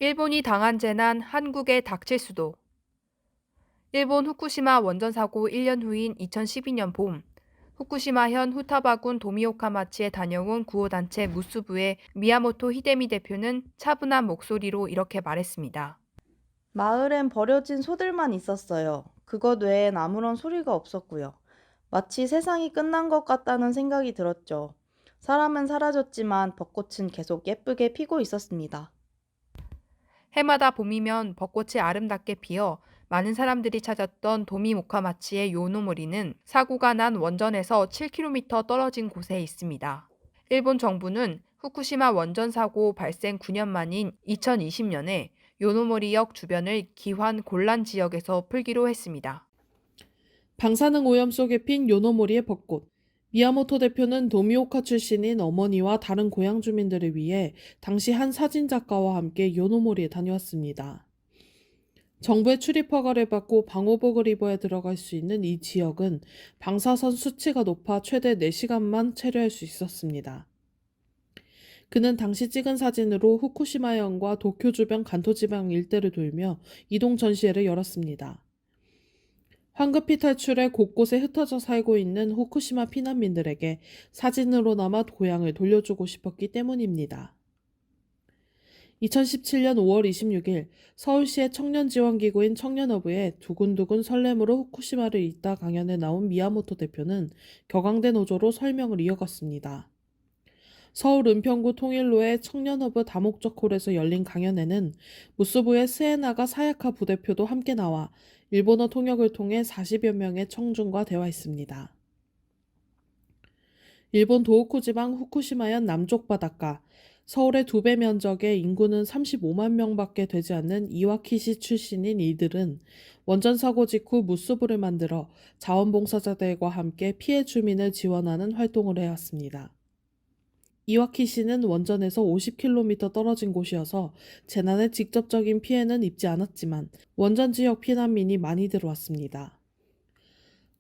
일본이 당한 재난 한국에 닥칠 수도. 일본 후쿠시마 원전 사고 1년 후인 2012년 봄, 후쿠시마현 후타바군 도미오카마치에 다녀온 구호단체 무스부의 미야모토 히데미 대표는 차분한 목소리로 이렇게 말했습니다. 마을엔 버려진 소들만 있었어요. 그것 외엔 아무런 소리가 없었고요. 마치 세상이 끝난 것 같다는 생각이 들었죠. 사람은 사라졌지만 벚꽃은 계속 예쁘게 피고 있었습니다. 해마다 봄이면 벚꽃이 아름답게 피어 많은 사람들이 찾았던 도미오카마치의 요노모리는 사고가 난 원전에서 7km 떨어진 곳에 있습니다. 일본 정부는 후쿠시마 원전 사고 발생 9년 만인 2020년에 요노모리역 주변을 기환 곤란 지역에서 풀기로 했습니다. 방사능 오염 속에 핀 요노모리의 벚꽃. 미야모토 대표는 도미오카 출신인 어머니와 다른 고향 주민들을 위해 당시 한 사진작가와 함께 요노모리에 다녀왔습니다. 정부의 출입 허가를 받고 방호복을 입어야 들어갈 수 있는 이 지역은 방사선 수치가 높아 최대 4시간만 체류할 수 있었습니다. 그는 당시 찍은 사진으로 후쿠시마현과 도쿄 주변 간토지방 일대를 돌며 이동 전시회를 열었습니다. 황급히 탈출해 곳곳에 흩어져 살고 있는 후쿠시마 피난민들에게 사진으로나마 고향을 돌려주고 싶었기 때문입니다. 2017년 5월 26일 서울시의 청년지원기구인 청년허브에 두근두근 설렘으로 후쿠시마를 잇다 강연에 나온 미야모토 대표는 격앙된 어조로 설명을 이어갔습니다. 서울 은평구 통일로의 청년허브 다목적홀에서 열린 강연에는 무스부의 스에나가 사야카 부대표도 함께 나와 일본어 통역을 통해 40여 명의 청중과 대화했습니다. 일본 도호쿠 지방 후쿠시마현 남쪽 바닷가, 서울의 2배 면적에 인구는 35만 명밖에 되지 않는 이와키시 출신인 이들은 원전 사고 직후 무스부를 만들어 자원봉사자들과 함께 피해 주민을 지원하는 활동을 해왔습니다. 이와키시는 원전에서 50km 떨어진 곳이어서 재난의 직접적인 피해는 입지 않았지만 원전 지역 피난민이 많이 들어왔습니다.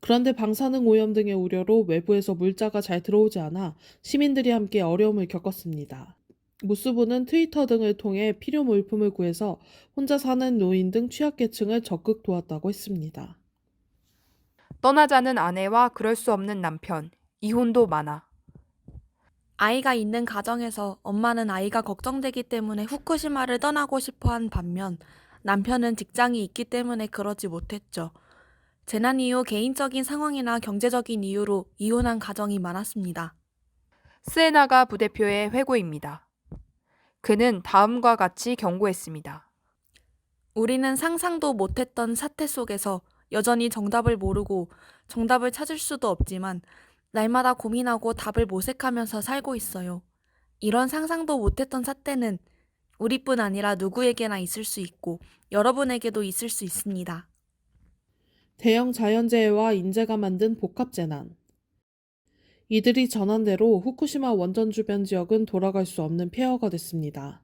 그런데 방사능 오염 등의 우려로 외부에서 물자가 잘 들어오지 않아 시민들이 함께 어려움을 겪었습니다. 무스부는 트위터 등을 통해 필요 물품을 구해서 혼자 사는 노인 등 취약계층을 적극 도왔다고 했습니다. 떠나자는 아내와 그럴 수 없는 남편, 이혼도 많아. 아이가 있는 가정에서 엄마는 아이가 걱정되기 때문에 후쿠시마를 떠나고 싶어 한 반면 남편은 직장이 있기 때문에 그러지 못했죠. 재난 이후 개인적인 상황이나 경제적인 이유로 이혼한 가정이 많았습니다. 스에나가 부대표의 회고입니다. 그는 다음과 같이 경고했습니다. 우리는 상상도 못했던 사태 속에서 여전히 정답을 모르고 정답을 찾을 수도 없지만 날마다 고민하고 답을 모색하면서 살고 있어요. 이런 상상도 못했던 사태는 우리뿐 아니라 누구에게나 있을 수 있고 여러분에게도 있을 수 있습니다. 대형 자연재해와 인재가 만든 복합재난. 이들이 전한 대로 후쿠시마 원전 주변 지역은 돌아갈 수 없는 폐허가 됐습니다.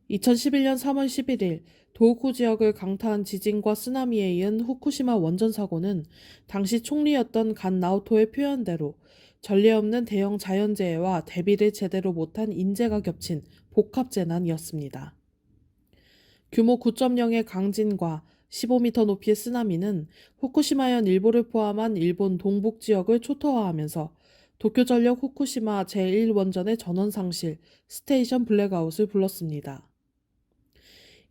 2011년 3월 11일 도호쿠 지역을 강타한 지진과 쓰나미에 이은 후쿠시마 원전 사고는 당시 총리였던 간 나오토의 표현대로 전례 없는 대형 자연재해와 대비를 제대로 못한 인재가 겹친 복합재난이었습니다. 규모 9.0의 강진과 15m 높이의 쓰나미는 후쿠시마현 일부를 포함한 일본 동북 지역을 초토화하면서 도쿄전력 후쿠시마 제1원전의 전원 상실, 스테이션 블랙아웃을 불렀습니다.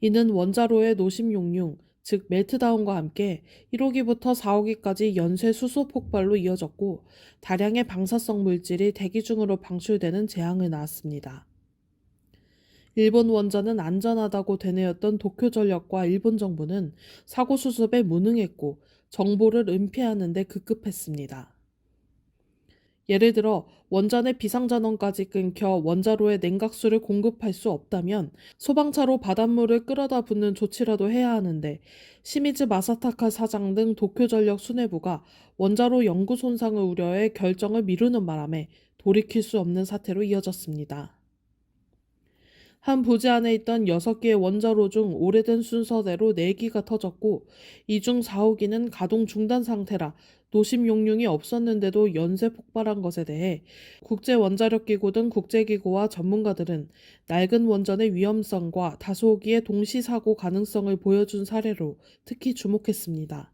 이는 원자로의 노심 용융, 즉 멜트다운과 함께 1호기부터 4호기까지 연쇄 수소 폭발로 이어졌고 다량의 방사성 물질이 대기 중으로 방출되는 재앙을 낳았습니다. 일본 원전은 안전하다고 되뇌었던 도쿄전력과 일본 정부는 사고 수습에 무능했고 정보를 은폐하는 데 급급했습니다. 예를 들어 원전의 비상전원까지 끊겨 원자로에 냉각수를 공급할 수 없다면 소방차로 바닷물을 끌어다 붓는 조치라도 해야 하는데 시미즈 마사타카 사장 등 도쿄전력 수뇌부가 원자로 연구 손상을 우려해 결정을 미루는 바람에 돌이킬 수 없는 사태로 이어졌습니다. 한 부지 안에 있던 6개의 원자로 중 오래된 순서대로 4기가 터졌고 이 중 4호기는 가동 중단 상태라 노심 용융이 없었는데도 연쇄 폭발한 것에 대해 국제원자력기구 등 국제기구와 전문가들은 낡은 원전의 위험성과 다소기의 동시 사고 가능성을 보여준 사례로 특히 주목했습니다.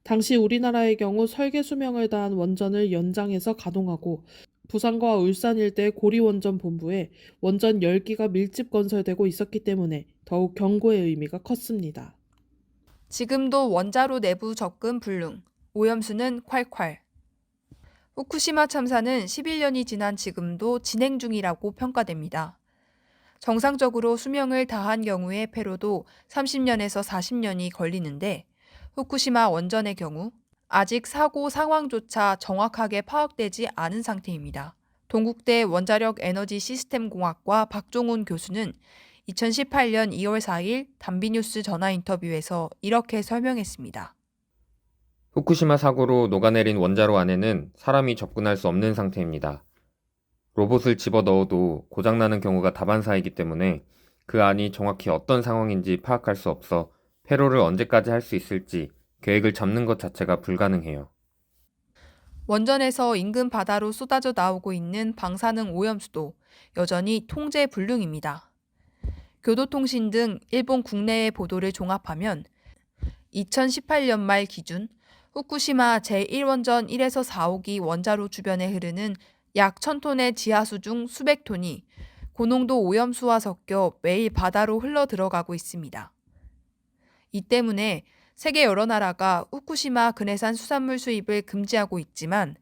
당시 우리나라의 경우 설계 수명을 다한 원전을 연장해서 가동하고 부산과 울산 일대 고리원전 본부에 원전 10기가 밀집 건설되고 있었기 때문에 더욱 경고의 의미가 컸습니다. 지금도 원자로 내부 접근 불능, 오염수는 콸콸. 후쿠시마 참사는 11년이 지난 지금도 진행 중이라고 평가됩니다. 정상적으로 수명을 다한 경우의 폐로도 30년에서 40년이 걸리는데 후쿠시마 원전의 경우 아직 사고 상황조차 정확하게 파악되지 않은 상태입니다. 동국대 원자력 에너지 시스템 공학과 박종훈 교수는 2018년 2월 4일 단비뉴스 전화 인터뷰에서 이렇게 설명했습니다. 후쿠시마 사고로 녹아내린 원자로 안에는 사람이 접근할 수 없는 상태입니다. 로봇을 집어넣어도 고장나는 경우가 다반사이기 때문에 그 안이 정확히 어떤 상황인지 파악할 수 없어 폐로를 언제까지 할 수 있을지 계획을 잡는 것 자체가 불가능해요. 원전에서 인근 바다로 쏟아져 나오고 있는 방사능 오염수도 여전히 통제 불능입니다. 교도통신 등 일본 국내의 보도를 종합하면 2018년 말 기준 후쿠시마 제1원전 1에서 4호기 원자로 주변에 흐르는 약 1000톤의 지하수 중 수백 톤이 고농도 오염수와 섞여 매일 바다로 흘러 들어가고 있습니다. 이 때문에 세계 여러 나라가 후쿠시마 근해산 수산물 수입을 금지하고 있지만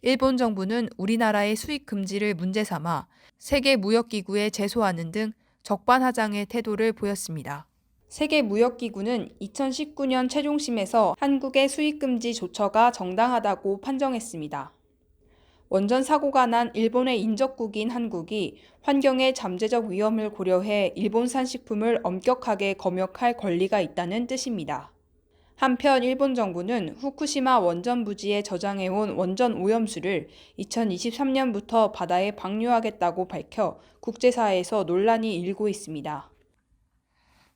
일본 정부는 우리나라의 수입 금지를 문제 삼아 세계무역기구에 제소하는 등 적반하장의 태도를 보였습니다. 세계무역기구는 2019년 최종심에서 한국의 수입금지 조처가 정당하다고 판정했습니다. 원전 사고가 난 일본의 인접국인 한국이 환경의 잠재적 위험을 고려해 일본산 식품을 엄격하게 검역할 권리가 있다는 뜻입니다. 한편 일본 정부는 후쿠시마 원전 부지에 저장해온 원전 오염수를 2023년부터 바다에 방류하겠다고 밝혀 국제사회에서 논란이 일고 있습니다.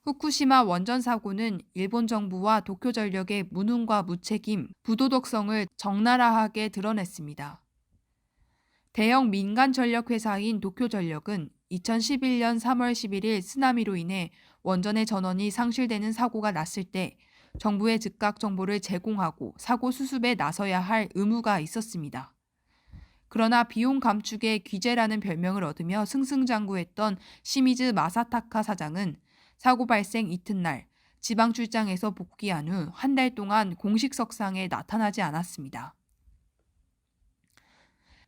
후쿠시마 원전 사고는 일본 정부와 도쿄전력의 무능과 무책임, 부도덕성을 적나라하게 드러냈습니다. 대형 민간 전력 회사인 도쿄전력은 2011년 3월 11일 쓰나미로 인해 원전의 전원이 상실되는 사고가 났을 때 정부에 즉각 정보를 제공하고 사고 수습에 나서야 할 의무가 있었습니다. 그러나 비용 감축의 귀재라는 별명을 얻으며 승승장구했던 시미즈 마사타카 사장은 사고 발생 이튿날 지방 출장에서 복귀한 후 한 달 동안 공식 석상에 나타나지 않았습니다.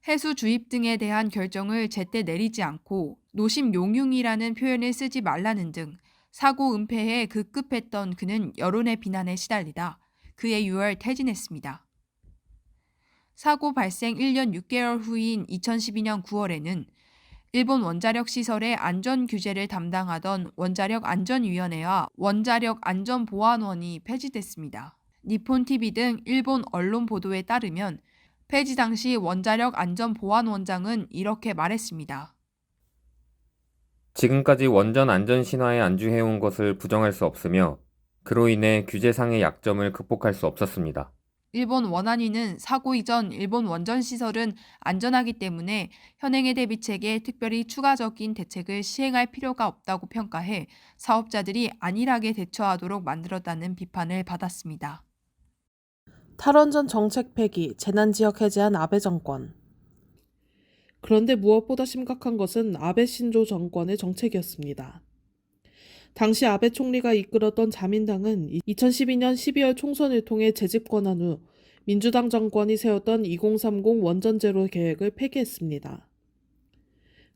해수 주입 등에 대한 결정을 제때 내리지 않고 노심 용융이라는 표현을 쓰지 말라는 등 사고 은폐에 급급했던 그는 여론의 비난에 시달리다 그해 6월 퇴진했습니다. 사고 발생 1년 6개월 후인 2012년 9월에는 일본 원자력 시설의 안전 규제를 담당하던 원자력 안전위원회와 원자력 안전보안원이 폐지됐습니다. 니폰TV 등 일본 언론 보도에 따르면 폐지 당시 원자력 안전보안원장은 이렇게 말했습니다. 지금까지 원전 안전 신화에 안주해온 것을 부정할 수 없으며 그로 인해 규제상의 약점을 극복할 수 없었습니다. 일본 원안위는 사고 이전 일본 원전 시설은 안전하기 때문에 현행의 대비책에 특별히 추가적인 대책을 시행할 필요가 없다고 평가해 사업자들이 안일하게 대처하도록 만들었다는 비판을 받았습니다. 탈원전 정책 폐기, 재난지역 해제한 아베 정권. 그런데 무엇보다 심각한 것은 아베 신조 정권의 정책이었습니다. 당시 아베 총리가 이끌었던 자민당은 2012년 12월 총선을 통해 재집권한 후 민주당 정권이 세웠던 2030 원전제로 계획을 폐기했습니다.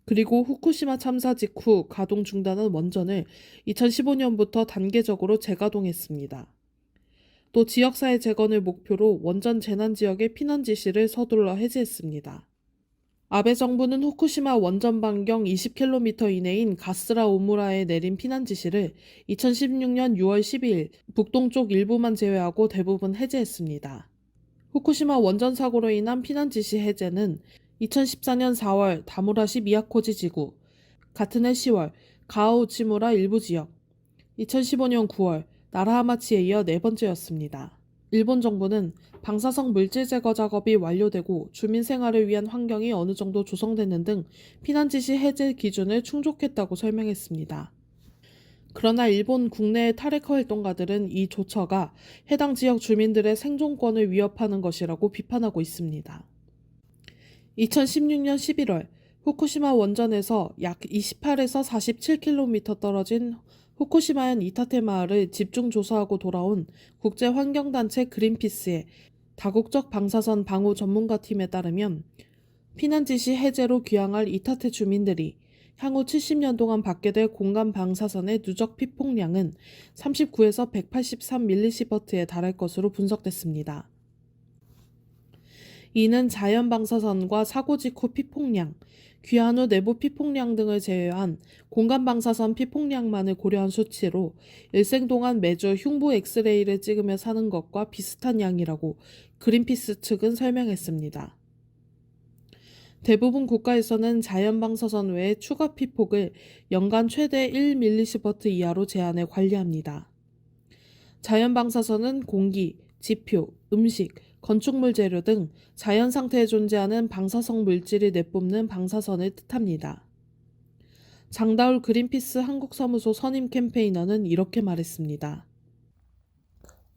그리고 후쿠시마 참사 직후 가동 중단한 원전을 2015년부터 단계적으로 재가동했습니다. 또 지역사회 재건을 목표로 원전 재난지역의 피난 지시를 서둘러 해제했습니다. 아베 정부는 후쿠시마 원전 반경 20km 이내인 가스라 오무라에 내린 피난 지시를 2016년 6월 12일 북동쪽 일부만 제외하고 대부분 해제했습니다. 후쿠시마 원전 사고로 인한 피난 지시 해제는 2014년 4월 다무라시 미야코지 지구, 같은 해 10월 가오우치무라 일부 지역, 2015년 9월 나라하마치에 이어 네 번째였습니다. 일본 정부는 방사성 물질 제거 작업이 완료되고 주민 생활을 위한 환경이 어느 정도 조성되는 등 피난 지시 해제 기준을 충족했다고 설명했습니다. 그러나 일본 국내의 탈핵 활동가들은 이 조처가 해당 지역 주민들의 생존권을 위협하는 것이라고 비판하고 있습니다. 2016년 11월 후쿠시마 원전에서 약 28에서 47km 떨어진 후쿠시마현 이타테 마을을 집중 조사하고 돌아온 국제환경단체 그린피스의 다국적 방사선 방호 전문가팀에 따르면 피난 지시 해제로 귀향할 이타테 주민들이 향후 70년 동안 받게 될 공간 방사선의 누적 피폭량은 39에서 183mS에 달할 것으로 분석됐습니다. 이는 자연 방사선과 사고 직후 피폭량, 귀환 후 내부 피폭량 등을 제외한 공간 방사선 피폭량만을 고려한 수치로 일생 동안 매주 흉부 엑스레이를 찍으며 사는 것과 비슷한 양이라고 그린피스 측은 설명했습니다. 대부분 국가에서는 자연 방사선 외에 추가 피폭을 연간 최대 1mS 이하로 제한해 관리합니다. 자연 방사선은 공기, 지표, 음식, 건축물 재료 등 자연 상태에 존재하는 방사성 물질이 내뿜는 방사선을 뜻합니다. 장다울 그린피스 한국사무소 선임 캠페이너는 이렇게 말했습니다.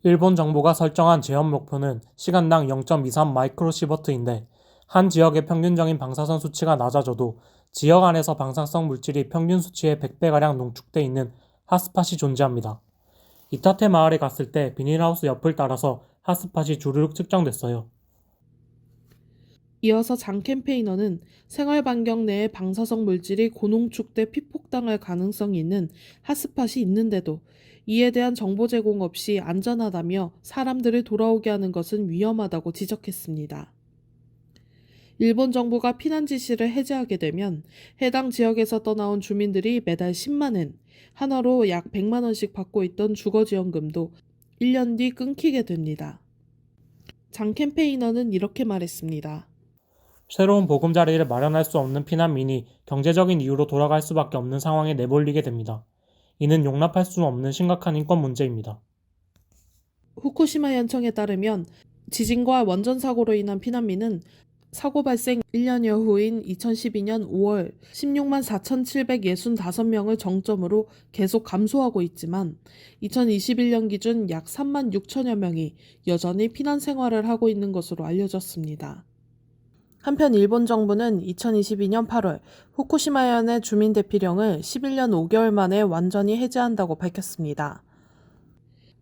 일본 정부가 설정한 제한 목표는 시간당 0.23 마이크로시버트인데 한 지역의 평균적인 방사선 수치가 낮아져도 지역 안에서 방사성 물질이 평균 수치의 100배가량 농축돼 있는 핫스팟이 존재합니다. 이타테 마을에 갔을 때 비닐하우스 옆을 따라서 핫스팟이 주르륵 측정됐어요. 이어서 장 캠페이너는 생활 반경 내에 방사성 물질이 고농축돼 피폭당할 가능성이 있는 핫스팟이 있는데도 이에 대한 정보 제공 없이 안전하다며 사람들을 돌아오게 하는 것은 위험하다고 지적했습니다. 일본 정부가 피난 지시를 해제하게 되면 해당 지역에서 떠나온 주민들이 매달 10만 엔, 한화로 약 100만 원씩 받고 있던 주거지원금도 1년 뒤 끊기게 됩니다. 장 캠페이너는 이렇게 말했습니다. 새로운 보금자리를 마련할 수 없는 피난민이 경제적인 이유로 돌아갈 수밖에 없는 상황에 내몰리게 됩니다. 이는 용납할 수 없는 심각한 인권 문제입니다. 후쿠시마 현청에 따르면 지진과 원전 사고로 인한 피난민은 사고 발생 1년여 후인 2012년 5월 16만 4,765명을 정점으로 계속 감소하고 있지만 2021년 기준 약 3만 6천여 명이 여전히 피난 생활을 하고 있는 것으로 알려졌습니다. 한편 일본 정부는 2022년 8월 후쿠시마현의 주민 대피령을 11년 5개월 만에 완전히 해제한다고 밝혔습니다.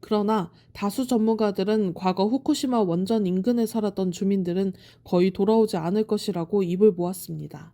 그러나 다수 전문가들은 과거 후쿠시마 원전 인근에 살았던 주민들은 거의 돌아오지 않을 것이라고 입을 모았습니다.